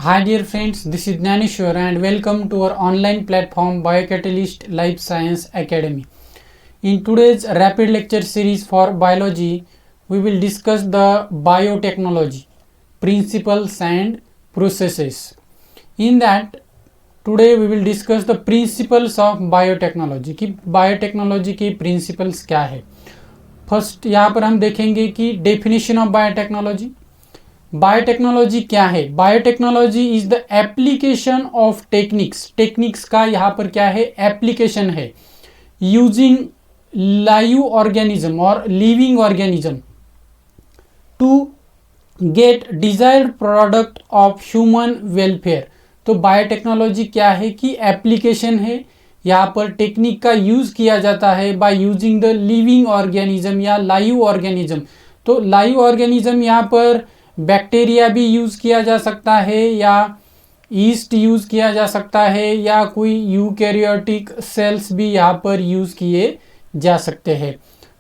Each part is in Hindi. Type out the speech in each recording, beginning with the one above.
Hi dear friends, this is Gnaneshwar and welcome to our online platform Biocatalyst Life Science Academy. In today's rapid lecture series for biology, we will discuss the biotechnology, principles and processes. In that, today we will discuss the principles of biotechnology कि biotechnology के principles क्या है. फर्स्ट यहाँ पर हम देखेंगे कि डेफिनेशन ऑफ बायोटेक्नोलॉजी. बायोटेक्नोलॉजी क्या है? Biotechnology is the application of techniques का यहाँ पर क्या है? एप्लीकेशन है यूजिंग लाइव ऑर्गेनिज्म और living organism to get desired product of human welfare. तो बायोटेक्नोलॉजी क्या है कि एप्लीकेशन है, यहाँ पर टेक्निक का यूज किया जाता है bye using the living organism या लाइव ऑर्गेनिज्म. तो लाइव ऑर्गेनिज्म यहाँ पर बैक्टीरिया भी यूज किया जा सकता है या ईस्ट यूज किया जा सकता है या कोई यूकैरियोटिक सेल्स भी यहाँ पर यूज किए जा सकते हैं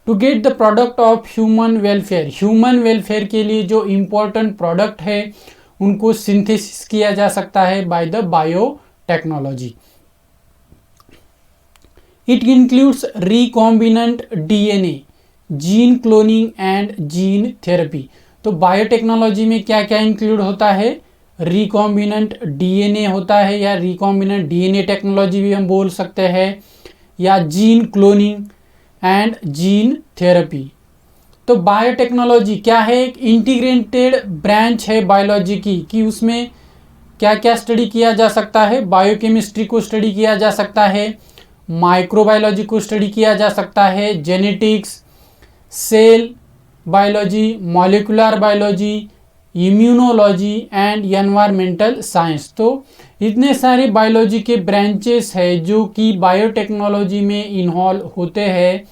to get the product of human welfare. Human welfare के लिए जो इम्पोर्टेंट प्रोडक्ट है उनको सिंथेसिस किया जा सकता है by the biotechnology. It includes recombinant DNA, gene cloning and gene therapy. तो बायोटेक्नोलॉजी में क्या क्या इंक्लूड होता है? रिकॉम्बिनेंट डीएनए होता है या रिकॉम्बिनेंट डीएनए टेक्नोलॉजी भी हम बोल सकते हैं, या gene cloning and gene therapy. तो बायोटेक्नोलॉजी क्या है? एक इंटीग्रेटेड ब्रांच है बायोलॉजी की कि उसमें क्या क्या स्टडी किया जा सकता है? बायोकेमिस्ट्री को स्टडी किया जा सकता है, माइक्रोबायोलॉजी को स्टडी किया जा सकता है, genetics, cell biology, molecular biology, immunology and environmental science. तो इतने सारे बायोलॉजी के ब्रांचेस है जो कि बायोटेक्नोलॉजी में इन्वॉल्व होते हैं.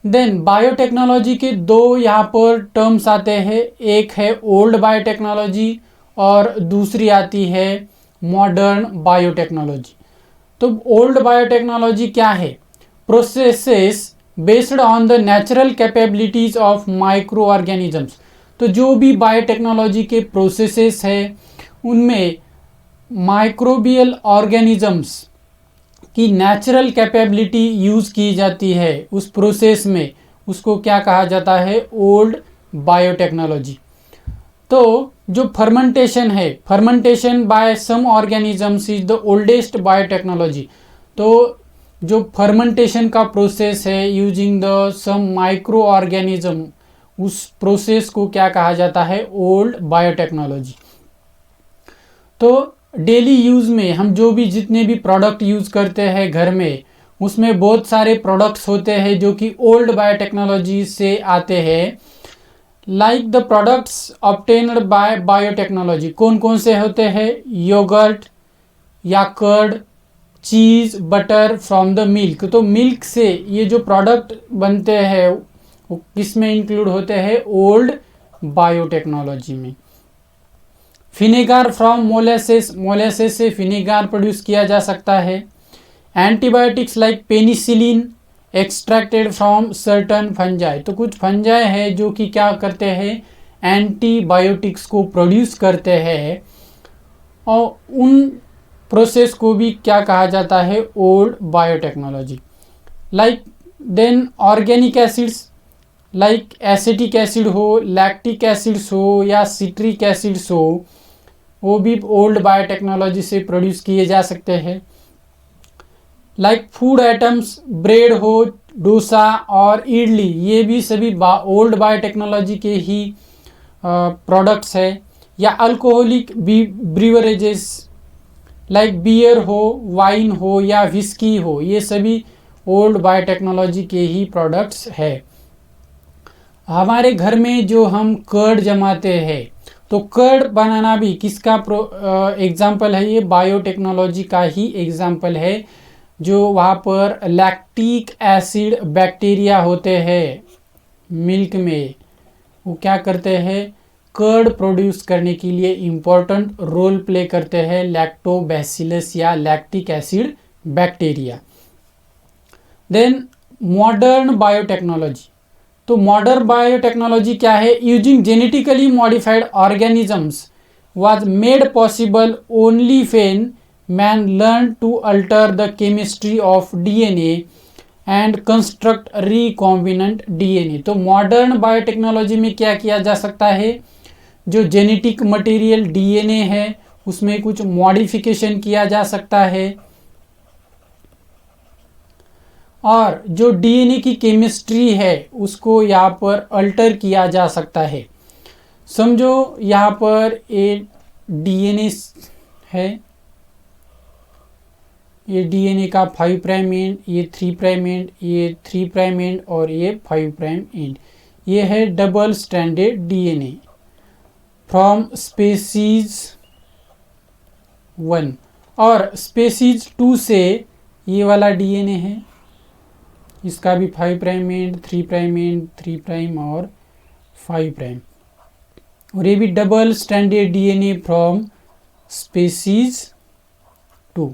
देन बायोटेक्नोलॉजी के दो यहाँ पर टर्म्स आते हैं, एक है ओल्ड बायोटेक्नोलॉजी और दूसरी आती है मॉडर्न बायोटेक्नोलॉजी. तो ओल्ड बायोटेक्नोलॉजी क्या है? Processes based on the natural capabilities of micro organisms. तो जो भी बायोटेक्नोलॉजी के प्रोसेसेस है उनमें माइक्रोबियल ऑर्गेनिजम्स की नेचुरल कैपेबिलिटी यूज की जाती है उस प्रोसेस में, उसको क्या कहा जाता है? Old biotechnology. तो जो फर्मेंटेशन है, fermentation by some organisms is the oldest biotechnology. तो जो फर्मेंटेशन का प्रोसेस है using the some micro organism, उस प्रोसेस को क्या कहा जाता है? Old biotechnology. तो डेली यूज में हम जो भी जितने भी प्रोडक्ट यूज करते हैं घर में, उसमें बहुत सारे प्रोडक्ट्स होते हैं जो कि ओल्ड बायोटेक्नोलॉजी से आते हैं. Like the products obtained by biotechnology कौन कौन से होते हैं? योगर्ट या curd, cheese, butter from the milk. तो मिल्क से ये जो प्रोडक्ट बनते हैं वो किस में इंक्लूड होते हैं? ओल्ड बायोटेक्नोलॉजी में. फिनेगार फ्रॉम मोलेसेस, मोलेसेस से फिनेगार प्रोड्यूस किया जा सकता है. Antibiotics like penicillin extracted from certain fungi. तो कुछ फंजाई है जो कि क्या करते हैं? एंटीबायोटिक्स को प्रोड्यूस करते हैं और उन प्रोसेस को भी क्या कहा जाता है? Old biotechnology. Like then organic acids like acetic acid हो, लैक्टिक एसिड्स हो या सिट्रिक एसिड्स हो, वो भी ओल्ड बायोटेक्नोलॉजी से प्रोड्यूस किए जा सकते हैं. लाइक फूड आइटम्स, ब्रेड हो, डोसा और इडली, ये भी सभी ओल्ड बायोटेक्नोलॉजी के ही प्रोडक्ट्स है. या अल्कोहलिक ब्रीवरेजेस लाइक बियर हो, वाइन हो या विस्की हो, ये सभी ओल्ड बायोटेक्नोलॉजी के ही प्रोडक्ट्स है. हमारे घर में जो हम कर्ड जमाते हैं, तो कर्ड बनाना भी किसका एग्जाम्पल है? ये बायोटेक्नोलॉजी का ही एग्जाम्पल है. जो वहाँ पर लैक्टिक एसिड बैक्टीरिया होते हैं मिल्क में, वो क्या करते हैं? कर्ड प्रोड्यूस करने के लिए इम्पोर्टेंट रोल प्ले करते हैं लैक्टोबैसिलस या lactic acid bacteria. Then modern biotechnology. तो मॉडर्न बायोटेक्नोलॉजी क्या है? Using genetically modified organisms was made possible only when man learned to alter the chemistry of DNA and construct recombinant DNA। तो मॉडर्न बायोटेक्नोलॉजी में क्या किया जा सकता है, जो जेनेटिक मटेरियल DNA है उसमें कुछ मॉडिफिकेशन किया जा सकता है और जो DNA की केमिस्ट्री है उसको यहाँ पर अल्टर किया जा सकता है। समझो यहाँ पर ये DNA है, ये DNA का 5 प्राइम एंड, ये 3 प्राइम एंड, ये 3 प्राइम एंड और ये 5 प्राइम एंड। ये है double stranded DNA from species 1 और स्पीसीज 2 से ये वाला DNA है, इसका भी 5 prime and, 3 prime and, 3 prime और 5 प्राइम, और ये भी double stranded DNA from species 2।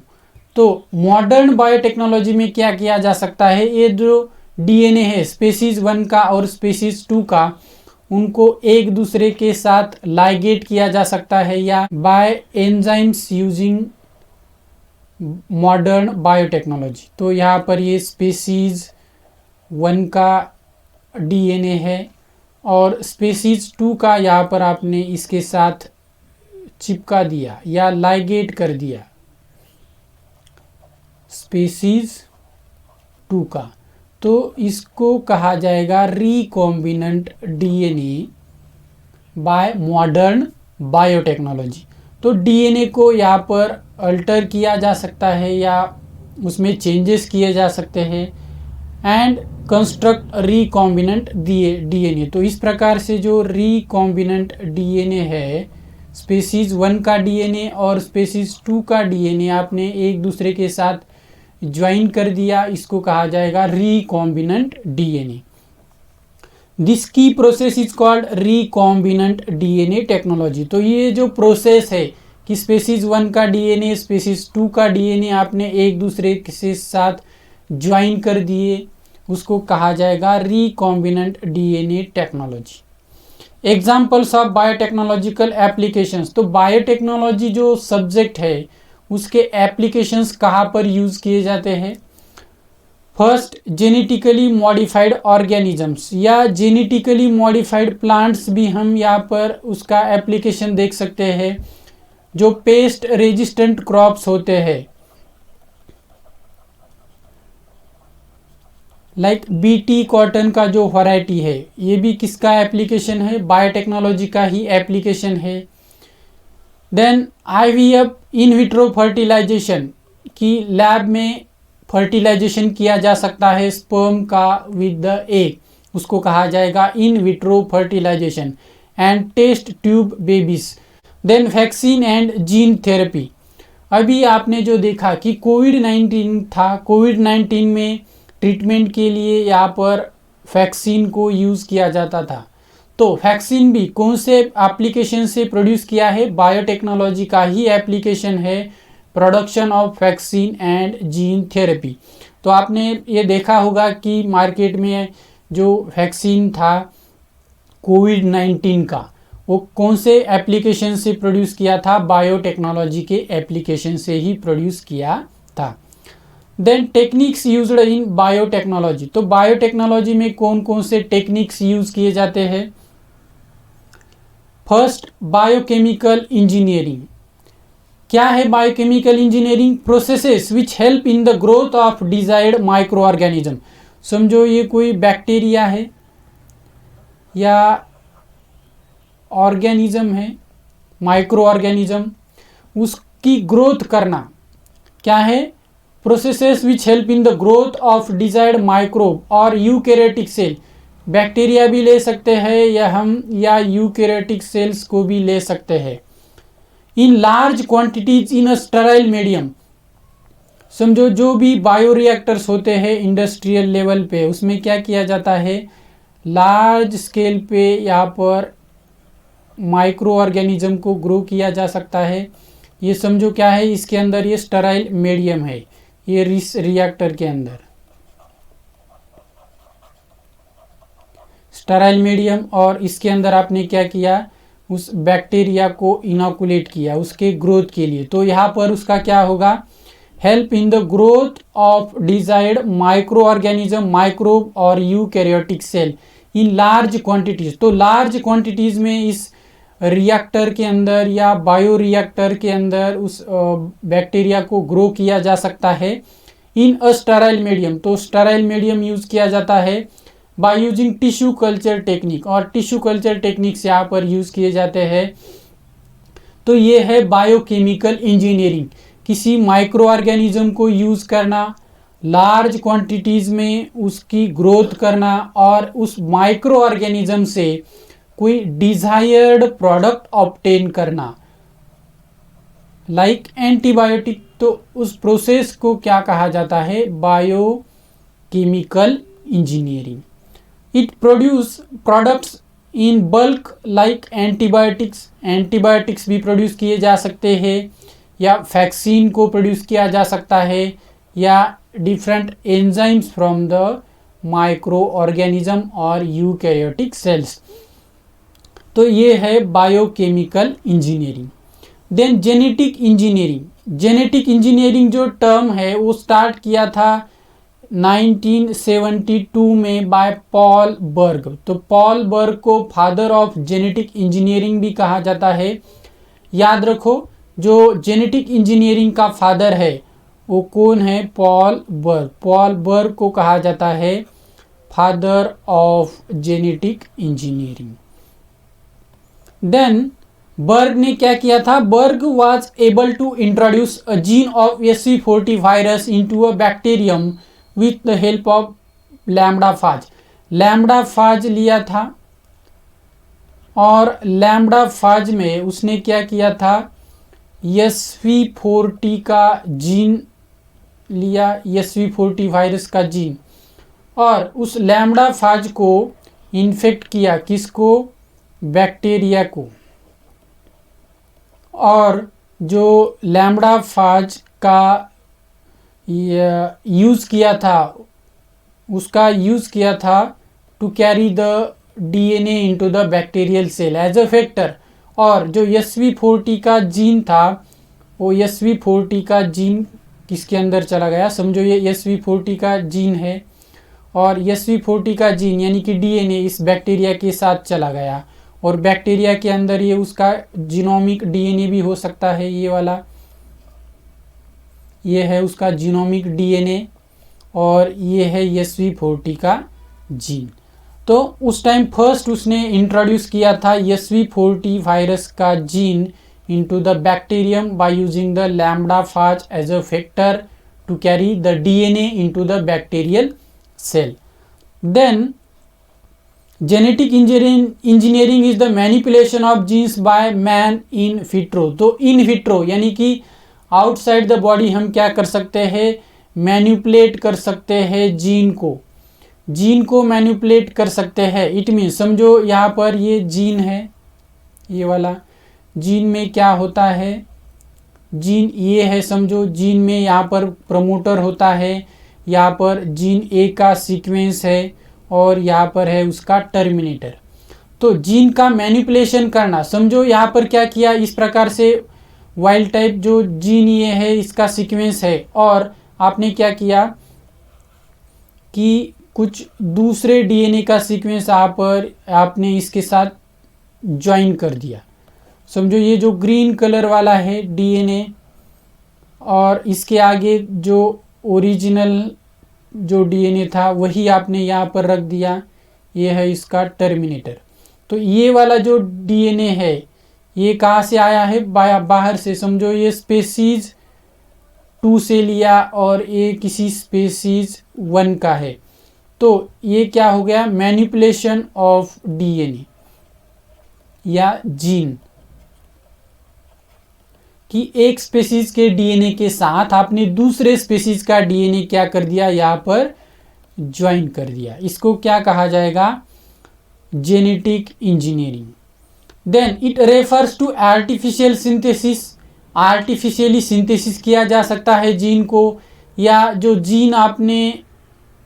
तो मॉडर्न बायोटेक्नोलॉजी में क्या किया जा सकता है, ये जो DNA है स्पीसीज 1 का और स्पीसीज 2 का, उनको एक दूसरे के साथ लाइगेट किया जा सकता है या by enzymes using modern biotechnology. तो यहाँ पर ये स्पीसीज 1 का DNA है और स्पीसीज 2 का यहाँ पर आपने इसके साथ चिपका दिया या लाइगेट कर दिया स्पीसीज 2 का, तो इसको कहा जाएगा recombinant DNA bye modern biotechnology. तो DNA को यहाँ पर अल्टर किया जा सकता है या उसमें चेंजेस किए जा सकते हैं एंड कंस्ट्रक्ट रिकॉम्बिनेंट DNA। तो इस प्रकार से जो रिकॉम्बिनेंट DNA है, स्पीसीज 1 का DNA और स्पीसीज 2 का DNA आपने एक दूसरे के साथ ज्वाइन कर दिया, इसको कहा जाएगा रिकॉम्बिनेंट DNA। दिस की process is called recombinant DNA technology. तो ये जो प्रोसेस है कि स्पीसीज 1 का DNA स्पीसीज 2 का DNA आपने एक दूसरे के साथ ज्वाइन कर दिए, उसको कहा जाएगा recombinant DNA technology. Examples of biotechnological applications. तो बायोटेक्नोलॉजी जो सब्जेक्ट है उसके एप्लीकेशंस कहाँ पर यूज़ किए जाते हैं। फर्स्ट, जेनेटिकली मॉडिफाइड ऑर्गेनिजम्स या जेनेटिकली मॉडिफाइड प्लांट्स भी हम यहाँ पर उसका एप्लीकेशन देख सकते हैं। जो पेस्ट रेजिस्टेंट क्रॉप्स होते हैं लाइक BT कॉटन का जो वैरायटी है, ये भी किसका एप्लीकेशन है, बायोटेक्नोलॉजी का ही एप्लीकेशन है। Then IVF in vitro fertilization की लैब में फर्टिलाइजेशन किया जा सकता है स्पर्म का विद द एग, उसको कहा जाएगा in vitro fertilization and test tube babies. Then vaccine and gene therapy. अभी आपने जो देखा कि कोविड-19 था, कोविड-19 में ट्रीटमेंट के लिए यहाँ पर वैक्सीन को यूज़ किया जाता था। तो वैक्सीन भी कौन से एप्लीकेशन से प्रोड्यूस किया है, बायोटेक्नोलॉजी का ही एप्लीकेशन है, production of vaccine and gene therapy. तो आपने ये देखा होगा कि मार्केट में जो वैक्सीन था कोविड-19 का, वो कौन से एप्लीकेशन से प्रोड्यूस किया था, बायोटेक्नोलॉजी के एप्लीकेशन से ही प्रोड्यूस किया था। Then techniques used in biotechnology. तो बायोटेक्नोलॉजी में कौन कौन से टेक्निक्स यूज़ किए जाते हैं। First, biochemical engineering. क्या है biochemical engineering? Processes which help in the growth of desired micro organism. समझो ये कोई बैक्टीरिया है या ऑर्गेनिज्म है, माइक्रो ऑर्गेनिज्म, उसकी ग्रोथ करना क्या है, processes which help in the growth of desired microbe और यूकैरियोटिक सेल। बैक्टीरिया भी ले सकते हैं या यूकैरियोटिक सेल्स को भी ले सकते हैं। इन लार्ज क्वांटिटीज इन अ स्टेराइल मीडियम। समझो जो भी बायोरिएक्टर्स होते हैं इंडस्ट्रियल लेवल पे, उसमें क्या किया जाता है, लार्ज स्केल पे यहाँ पर माइक्रो ऑर्गेनिज्म को ग्रो किया जा सकता है। ये समझो क्या है, इसके अंदर ये स्टेराइल मीडियम है, ये रिएक्टर के अंदर स्टेराइल मीडियम, और इसके अंदर आपने क्या किया, उस बैक्टीरिया को इनोकुलेट किया उसके ग्रोथ के लिए, तो यहाँ पर उसका क्या होगा, help in the growth of desired micro organism, microbe और eukaryotic cell in large quantities. तो लार्ज क्वांटिटीज में इस रिएक्टर के अंदर या बायो रिएक्टर के अंदर उस बैक्टीरिया को ग्रो किया जा सकता है इन अ स्टराइल मीडियम। तो स्टराइल मीडियम यूज किया जाता है by using tissue culture technique, और टिश्यू कल्चर टेक्निक्स यहाँ पर यूज किए जाते हैं। तो ये है बायोकेमिकल इंजीनियरिंग, किसी माइक्रो ऑर्गेनिज्म को यूज करना, लार्ज क्वांटिटीज में उसकी ग्रोथ करना और उस माइक्रो ऑर्गेनिज्म से कोई डिजायर्ड प्रोडक्ट ऑब्टेन करना, लाइक एंटीबायोटिक। तो उस प्रोसेस को क्या कहा जाता है, biochemical engineering. It produce products in bulk like antibiotics, antibiotics भी प्रोड्यूस किए जा सकते हैं, या वैक्सीन को प्रोड्यूस किया जा सकता है, या different enzymes from the micro organism और यूकैरियोटिक सेल्स। तो ये है biochemical engineering. Then genetic engineering. Genetic engineering जो टर्म है वो स्टार्ट किया था 1972 में बाय पॉल बर्ग। तो पॉल बर्ग को फादर ऑफ जेनेटिक इंजीनियरिंग भी कहा जाता है। याद रखो, जो जेनेटिक इंजीनियरिंग का फादर है वो कौन है, पॉल बर्ग। पॉल बर्ग को कहा जाता है father of genetic engineering. Then Berg ने क्या किया था, Berg was able to introduce a gene of SV40 virus into a bacterium with the help of lambda phage. Lambda phage लिया था और लैम्ब्डाफाज में उसने क्या किया था, SV40 का जीन लिया, SV40 वायरस का जीन, और उस लैम्ब्डाफाज को इन्फेक्ट किया, किसको, बैक्टीरिया को। और जो लैम्ब्डाफाज का यूज़ किया था, उसका यूज़ किया था to carry the DNA into the bacterial cell as a factor. और जो SV40 का जीन था, वो SV40 का जीन किसके अंदर चला गया, समझो ये SV40 का जीन है और SV40 का जीन यानी कि DNA इस बैक्टीरिया के साथ चला गया, और बैक्टीरिया के अंदर ये उसका जीनोमिक DNA भी हो सकता है, ये वाला, ये है उसका जीनोमिक DNA और ये है SV40 का जीन। तो उस टाइम फर्स्ट उसने इंट्रोड्यूस किया था SV40 वायरस का gene into the bacterium by using the lambdaphage as a factor to carry the DNA into the bacterial cell. Then genetic engineering is the manipulation of genes by man in vitro. तो in vitro यानी कि आउटसाइड द बॉडी हम क्या कर सकते हैं, मैनिपुलेट कर सकते हैं जीन को मैनिपुलेट कर सकते हैं। इट मीन समझो यहाँ पर ये जीन है, ये वाला जीन में क्या होता है, जीन ये है, समझो जीन में यहाँ पर प्रमोटर होता है, यहाँ पर जीन ए का सीक्वेंस है और यहाँ पर है उसका टर्मिनेटर। तो जीन का मैनिपुलेशन करना, समझो यहाँ पर क्या किया, इस प्रकार से वाइल्ड टाइप जो जीन ये है इसका सीक्वेंस है, और आपने क्या किया कि कुछ दूसरे DNA का सीक्वेंस यहाँ पर आपने इसके साथ ज्वाइन कर दिया। समझो ये जो ग्रीन कलर वाला है DNA और इसके आगे जो ओरिजिनल जो DNA था वही आपने यहाँ पर रख दिया, ये है इसका टर्मिनेटर। तो ये वाला जो DNA है ये कहाँ से आया है, बाहर से। समझो ये स्पेसीज 2 से लिया और ये किसी स्पेसीज 1 का है। तो ये क्या हो गया, मैनिपुलेशन ऑफ DNA या जीन, कि एक स्पेसीज के DNA के साथ आपने दूसरे स्पेसीज का DNA क्या कर दिया, यहाँ पर ज्वाइन कर दिया। इसको क्या कहा जाएगा, genetic engineering. Then it refers to artificial synthesis. Artificially synthesis किया जा सकता है जीन को, या जो जीन आपने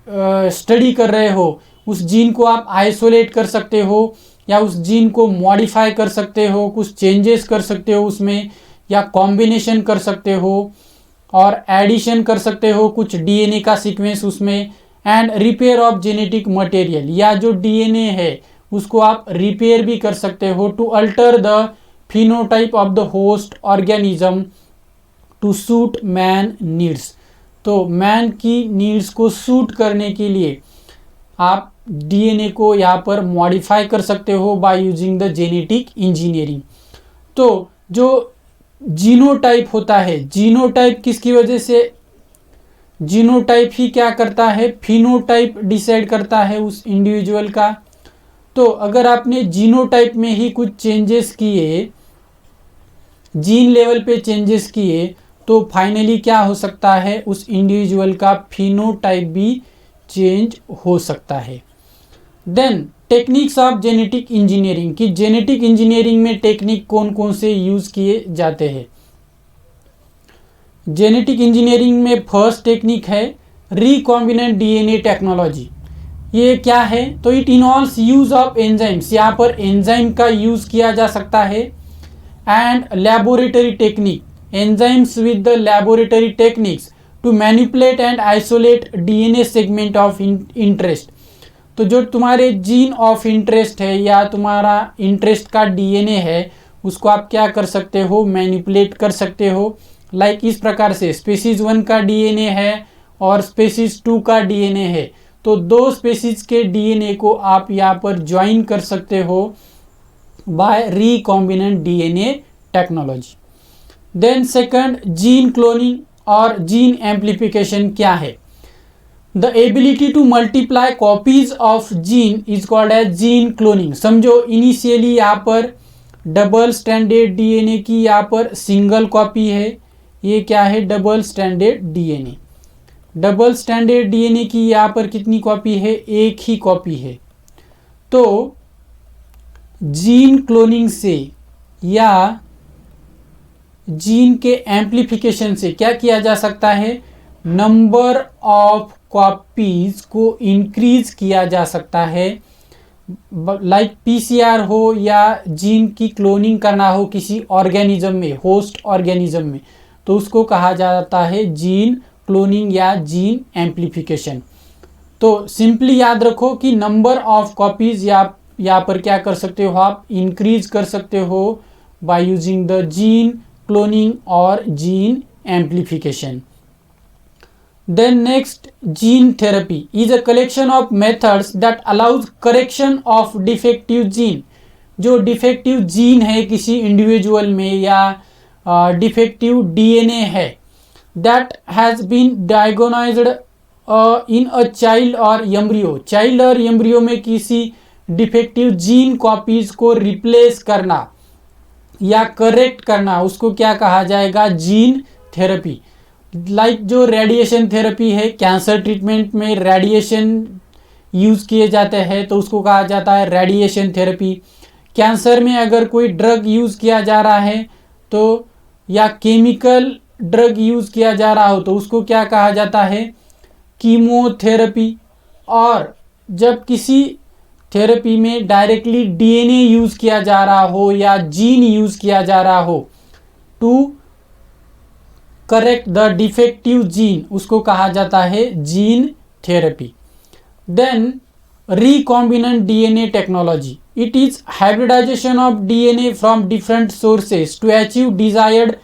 स्टडी कर रहे हो उस जीन को आप आइसोलेट कर सकते हो या उस जीन को मॉडिफाई कर सकते हो, कुछ चेंजेस कर सकते हो उसमें, या कॉम्बिनेशन कर सकते हो और एडिशन कर सकते हो कुछ डीएनए का सीक्वेंस उसमें, and repair of genetic material, या जो डीएनए है उसको आप रिपेयर भी कर सकते हो to alter the phenotype of the host organism to suit man needs. तो मैन की नीड्स को सूट करने के लिए आप डीएनए को यहाँ पर मॉडिफाई कर सकते हो by using the genetic engineering. तो जो जीनोटाइप होता है, जीनोटाइप किसकी वजह से, जीनोटाइप ही क्या करता है, फिनोटाइप डिसाइड करता है उस इंडिविजुअल का। तो अगर आपने जीनोटाइप में ही कुछ चेंजेस किए, जीन लेवल पे चेंजेस किए, तो फाइनली क्या हो सकता है, उस इंडिविजुअल का फिनोटाइप भी चेंज हो सकता है। Then techniques of genetic engineering, कि जेनेटिक इंजीनियरिंग में टेक्निक कौन कौन से यूज किए जाते हैं। जेनेटिक इंजीनियरिंग में फर्स्ट टेक्निक है रिकॉम्बिनेंट डीएनए टेक्नोलॉजी। ये क्या है, तो it involves use of enzymes, यहाँ पर एंजाइम का यूज किया जा सकता है, and laboratory technique, enzymes with the laboratory techniques to manipulate and isolate DNA segment of interest. तो जो तुम्हारे जीन ऑफ इंटरेस्ट है या तुम्हारा इंटरेस्ट का डीएनए है, उसको आप क्या कर सकते हो, मैनिपुलेट कर सकते हो। लाइक इस प्रकार से स्पीसीज 1 का डीएनए है और स्पीसीज 2 का डीएनए है, तो दो स्पीसीज के डीएनए को आप यहाँ पर ज्वाइन कर सकते हो by recombinant DNA technology. Then second, gene cloning और जीन एम्प्लीफिकेशन क्या है। The ability to multiply copies of gene is called as gene cloning. समझो इनिशियली यहाँ पर डबल स्टैंडर्ड डीएनए की यहाँ पर सिंगल कॉपी है, ये क्या है, double standard DNA. Double standard DNA की यहाँ पर कितनी कॉपी है, एक ही कॉपी है। तो जीन क्लोनिंग से या जीन के एम्प्लीफिकेशन से क्या किया जा सकता है, नंबर ऑफ कॉपीज को इंक्रीज किया जा सकता है। लाइक पीसीआर हो या जीन की क्लोनिंग करना हो किसी ऑर्गेनिज्म में, होस्ट ऑर्गेनिज्म में, तो उसको कहा जाता है जीन क्लोनिंग या जीन एम्प्लीफिकेशन। तो सिंपली याद रखो कि नंबर ऑफ कॉपीज यहाँ पर क्या कर सकते हो, आप इंक्रीज कर सकते हो by using the gene cloning और gene amplification. Then next, gene therapy is a collection of methods that allows correction of defective gene। जो डिफेक्टिव जीन है किसी इंडिविजुअल में या डिफेक्टिव डीएनए है, that has been diagnosed in a child or embryo। Child और एम्ब्रियो में किसी डिफेक्टिव जीन कॉपीज को रिप्लेस करना या करेक्ट करना, उसको क्या कहा जाएगा, जीन थेरेपी। लाइक जो रेडिएशन थेरेपी है, कैंसर ट्रीटमेंट में रेडिएशन यूज़ किए जाते हैं, तो उसको कहा जाता है रेडिएशन थेरेपी। कैंसर में अगर कोई ड्रग यूज़ किया जा रहा है तो, या केमिकल ड्रग यूज़ किया जा रहा हो, तो उसको क्या कहा जाता है, कीमोथेरेपी। और जब किसी थेरेपी में डायरेक्टली डीएनए यूज़ किया जा रहा हो या जीन यूज़ किया जा रहा हो to correct the defective gene, उसको कहा जाता है gene therapy. Then recombinant DNA technology, it is hybridization of DNA from different sources to achieve desired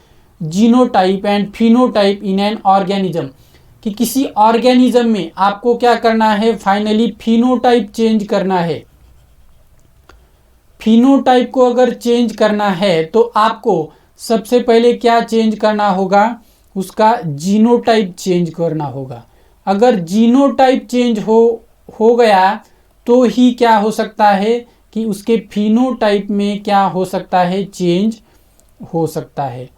genotype and phenotype in an organism. कि किसी ऑर्गेनिज्म में आपको क्या करना है, फाइनली फिनोटाइप चेंज करना है। फिनोटाइप को अगर चेंज करना है तो आपको सबसे पहले क्या चेंज करना होगा, उसका जीनोटाइप चेंज करना होगा। अगर जीनोटाइप चेंज हो गया तो ही क्या हो सकता है कि उसके फिनोटाइप में क्या हो सकता है, चेंज हो सकता है।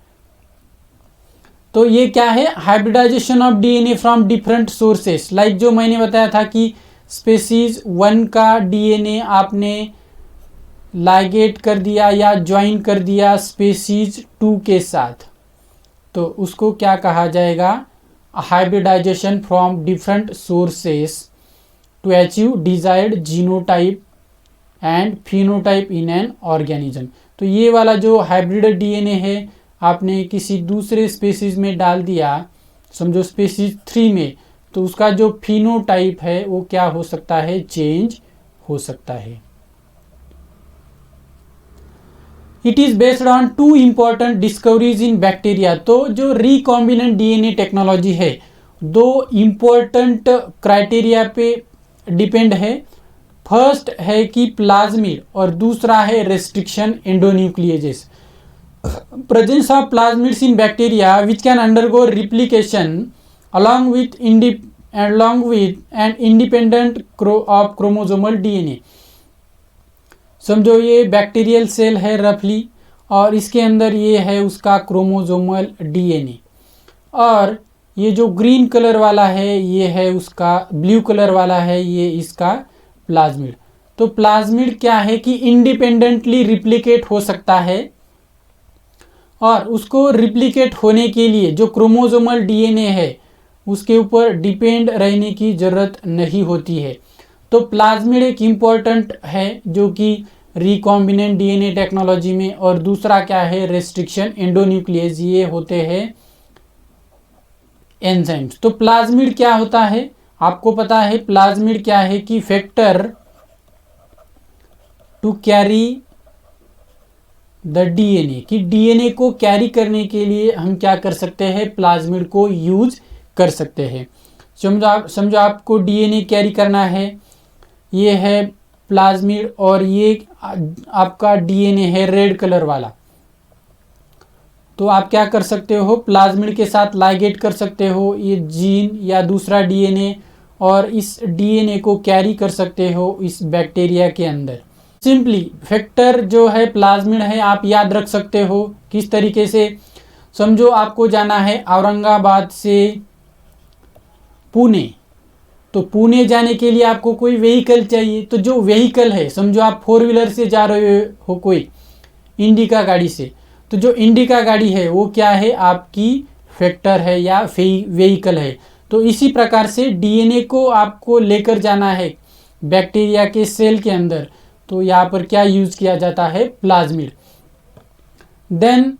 तो ये क्या है, hybridization of DNA from different sources. Like जो मैंने बताया था कि स्पीसीज 1 का डीएनए आपने लाइगेट कर दिया या ज्वाइन कर दिया स्पीसीज 2 के साथ, तो उसको क्या कहा जाएगा, hybridization from different sources to achieve desired genotype and phenotype in an organism. तो ये वाला जो हाइब्रिड डीएनए है आपने किसी दूसरे स्पीसीज में डाल दिया, समझो स्पीसीज 3 में, तो उसका जो फिनोटाइप है वो क्या हो सकता है, चेंज हो सकता है। It is based on 2 important discoveries in bacteria. तो जो रिकॉम्बिनेंट डीएनए टेक्नोलॉजी है 2 इंपॉर्टेंट क्राइटेरिया पे डिपेंड है। फर्स्ट है कि प्लाज्मिड और दूसरा है restriction endonucleases. Presence of plasmids in bacteria which can undergo replication along with an independent of chromosomal DNA। समझो ये बैक्टीरियल सेल है रफली, और इसके अंदर ये है उसका क्रोमोजोमल डीएनए, और ये जो ग्रीन कलर वाला है ये है उसका, ब्लू कलर वाला है ये इसका प्लाज्मिड। तो प्लाज्मिड क्या है कि इंडिपेंडेंटली रिप्लिकेट हो सकता है, और उसको रिप्लिकेट होने के लिए जो क्रोमोजोमल डीएनए है उसके ऊपर डिपेंड रहने की ज़रूरत नहीं होती है। तो प्लाज्मिड एक इम्पॉर्टेंट है जो कि रिकॉम्बिनेंट डीएनए टेक्नोलॉजी में, और दूसरा क्या है, रेस्ट्रिक्शन एंडोन्यूक्लियस, ये होते हैं एंजाइम्स। तो प्लाज्मिड क्या होता है आपको पता है, प्लाज्मिड क्या है कि factor to carry the DNA, कि डीएनए को कैरी करने के लिए हम क्या कर सकते हैं, प्लाज्मिड को यूज कर सकते हैं। समझो आपको डीएनए कैरी करना है, ये है प्लाज्मिड और ये आपका डीएनए है रेड कलर वाला। तो आप क्या कर सकते हो, प्लाज्मिड के साथ लाइगेट कर सकते हो ये जीन या दूसरा डीएनए, और इस डीएनए को कैरी कर सकते हो इस बैक्टीरिया के अंदर। सिंपली फैक्टर जो है प्लाज्मिड है आप याद रख सकते हो किस तरीके से। समझो आपको जाना है औरंगाबाद से पुणे, तो पुणे जाने के लिए आपको कोई व्हीकल चाहिए। तो जो व्हीकल है, समझो आप 4 व्हीलर से जा रहे हो कोई इंडिका गाड़ी से, तो जो इंडिका गाड़ी है वो क्या है, आपकी फैक्टर है या व्हीकल है। तो इसी प्रकार से डीएनए को आपको लेकर जाना है बैक्टीरिया के सेल के अंदर, तो यहाँ पर क्या यूज किया जाता है, plasmid. Then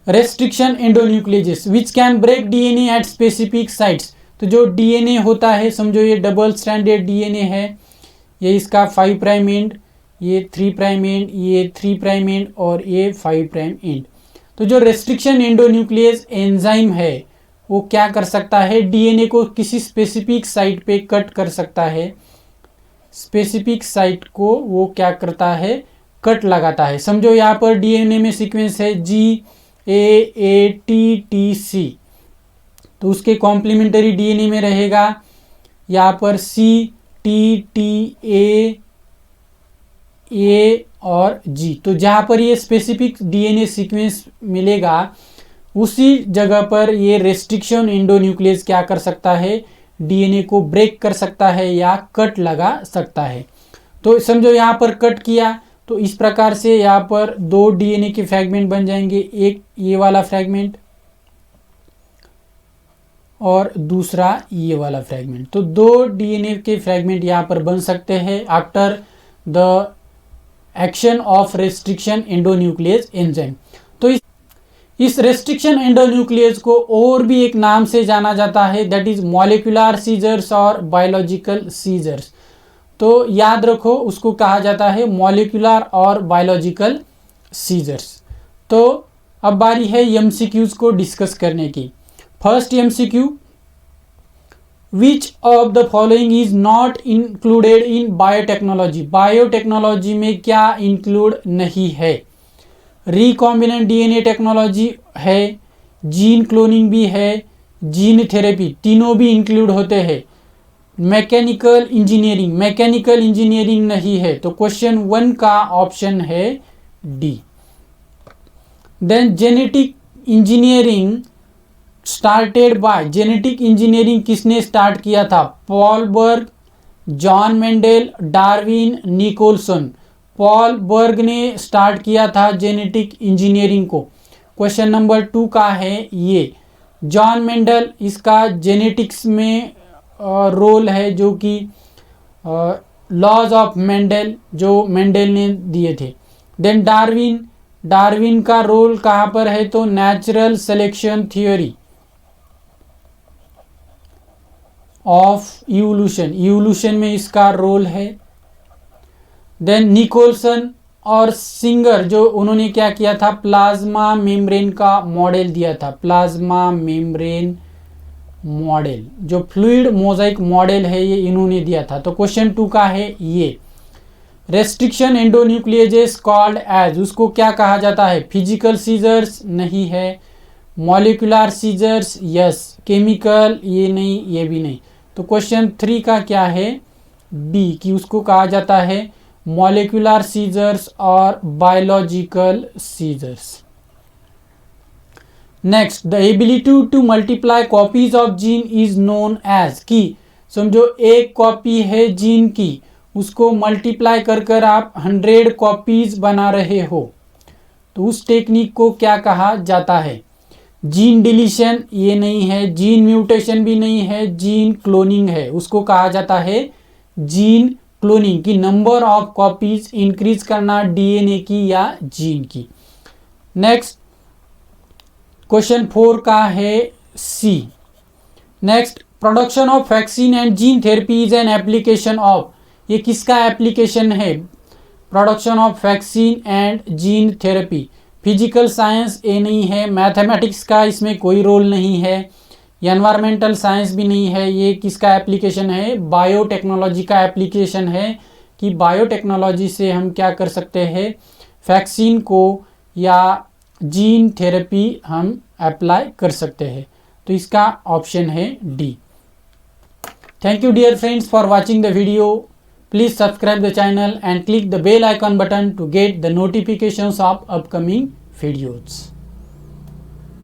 restriction endonuclease which can break DNA at specific sites. तो जो डीएनए होता है, समझो ये डबल स्ट्रैंडेड डीएनए है, ये इसका 5 प्राइम एंड, ये 3 प्राइम एंड, ये 3 प्राइम एंड और ये 5 प्राइम एंड। तो जो रेस्ट्रिक्शन एंडोन्यूक्लियस एंजाइम है वो क्या कर सकता है, डीएनए को किसी स्पेसिफिक साइट पे कट कर सकता है, स्पेसिफिक साइट को वो क्या करता है, कट लगाता है। समझो यहाँ पर डीएनए में सीक्वेंस है GAATTC, तो उसके कॉम्प्लीमेंटरी डीएनए में रहेगा यहाँ पर CTTA और G। तो जहाँ पर ये स्पेसिफिक डीएनए सीक्वेंस मिलेगा उसी जगह पर ये रेस्ट्रिक्शन एंडोन्यूक्लियस क्या कर सकता है, डीएनए को ब्रेक कर सकता है या कट लगा सकता है। तो समझो यहाँ पर कट किया, तो इस प्रकार से यहाँ पर 2 डीएनए के फ्रैगमेंट बन जाएंगे, एक ये वाला फ्रैगमेंट और दूसरा ये वाला फ्रैगमेंट। तो 2 डीएनए के फ्रैगमेंट यहाँ पर बन सकते हैं after the action of restriction endonuclease enzyme. तो इस रेस्ट्रिक्शन एंडोन्यूक्लियस को और भी एक नाम से जाना जाता है, दैट इज मॉलिक्यूलर सीजर्स और बायोलॉजिकल सीजर्स। तो याद रखो उसको कहा जाता है मॉलिक्यूलर और बायोलॉजिकल सीजर्स। तो अब बारी है एमसीक्यूज को डिस्कस करने की। First MCQ, which of the following is not included in biotechnology. Biotechnology में क्या इंक्लूड नहीं है, रिकॉम्बिनेंट डीएनए टेक्नोलॉजी है, जीन क्लोनिंग भी है, जीन थेरेपी, तीनों भी इंक्लूड होते हैं। मैकेनिकल इंजीनियरिंग, मैकेनिकल इंजीनियरिंग नहीं है, तो क्वेश्चन 1 का ऑप्शन है D. Then genetic engineering started by, genetic engineering किसने स्टार्ट किया था, Paul Berg, John Mendel, Darwin, Nicholson. Paul Berg ने स्टार्ट किया था जेनेटिक इंजीनियरिंग को। क्वेश्चन नंबर 2 का है ये। जॉन मेंडल, इसका जेनेटिक्स में रोल है जो कि लॉज ऑफ मेंडल जो मेंडल ने दिए थे। देन डार्विन का रोल कहाँ पर है, तो natural selection theory of evolution में इसका रोल है। देन निकोलसन और सिंगर जो उन्होंने क्या किया था, प्लाज्मा मेम्ब्रेन का मॉडल दिया था। प्लाज्मा मेम्ब्रेन मॉडल जो फ्लूइड मोजाइक मॉडल है ये इन्होंने दिया था। तो क्वेश्चन 2 का है ये। रेस्ट्रिक्शन एंडोन्यूक्लिएजेस कॉल्ड एज, उसको क्या कहा जाता है, फिजिकल सीजर्स नहीं है, मॉलिक्यूलर सीजर्स यस, केमिकल ये नहीं, ये भी नहीं। तो क्वेश्चन 3 का क्या है, बी, कि उसको कहा जाता है मॉलिक्यूलर सीजर्स और biological scissors. Next, the ability to multiply copies of gene is known as, कि समझो एक कॉपी है जीन की, उसको मल्टीप्लाई कर कर आप 100 कॉपीज बना रहे हो, तो उस टेक्निक को क्या कहा जाता है, जीन डिलीशन ये नहीं है, जीन म्यूटेशन भी नहीं है, जीन क्लोनिंग है, उसको कहा जाता है जीन क्लोनिंग, की नंबर ऑफ कॉपीज इंक्रीज करना डीएनए की या जीन की। नेक्स्ट क्वेश्चन 4 का है C. Next, production of vaccine and gene therapy is an application of, ये किसका एप्लीकेशन है, production of vaccine and gene therapy, physical science ये नहीं है, मैथमेटिक्स का इसमें कोई रोल नहीं है, एनवायरमेंटल साइंस भी नहीं है, ये किसका एप्लीकेशन है, बायोटेक्नोलॉजी का एप्लीकेशन है, कि बायोटेक्नोलॉजी से हम क्या कर सकते हैं, वैक्सीन को या जीन थेरेपी हम अप्लाई कर सकते हैं। तो इसका ऑप्शन है D. Thank you dear friends for watching the video. Please subscribe the channel and click the bell icon button to get the notifications of upcoming videos.